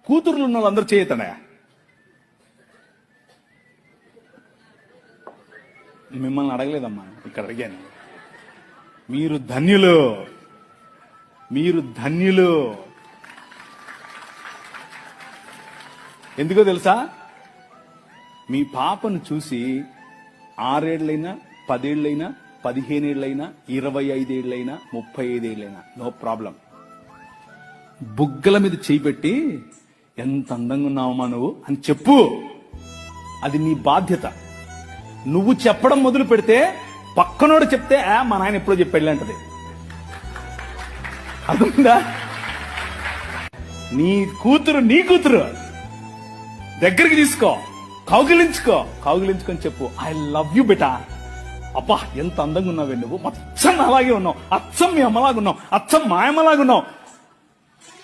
కూతుర్లు ఉన్న వాళ్ళందరూ చేయతాడా? మిమ్మల్ని అడగలేదమ్మా, ఇక్కడ అడిగాను. మీరు ధన్యులు, మీరు ధన్యులు. ఎందుకో తెలుసా? మీ పాపను చూసి 6 ఏళ్లైనా 10 ఏళ్లైనా 15 ఏళ్లైనా 25 ఏళ్లైనా 35 ఏళ్లైనా నో ప్రాబ్లం. బుగ్గల మీద చేయి పెట్టి ఎంత అందంగా ఉన్నావమ్మా నువ్వు అని చెప్పు. అది నీ బాధ్యత. నువ్వు చెప్పడం మొదలు పెడితే పక్కనోడు చెప్తే మా నాయన ఎప్పుడో చెప్పాడు అంటది. అర్థందా? నీ కూతురు దగ్గరికి తీసుకో, కౌగిలించుకొని చెప్పు, ఐ లవ్ యూ బెటా. అబ్బా ఎంత అందంగా ఉన్నావే నువ్వు, అచ్చం అలాగే ఉన్నావు, అచ్చం మీ అమ్మలాగా ఉన్నావు, అచ్చం మా అమ్మలాగా ఉన్నావు.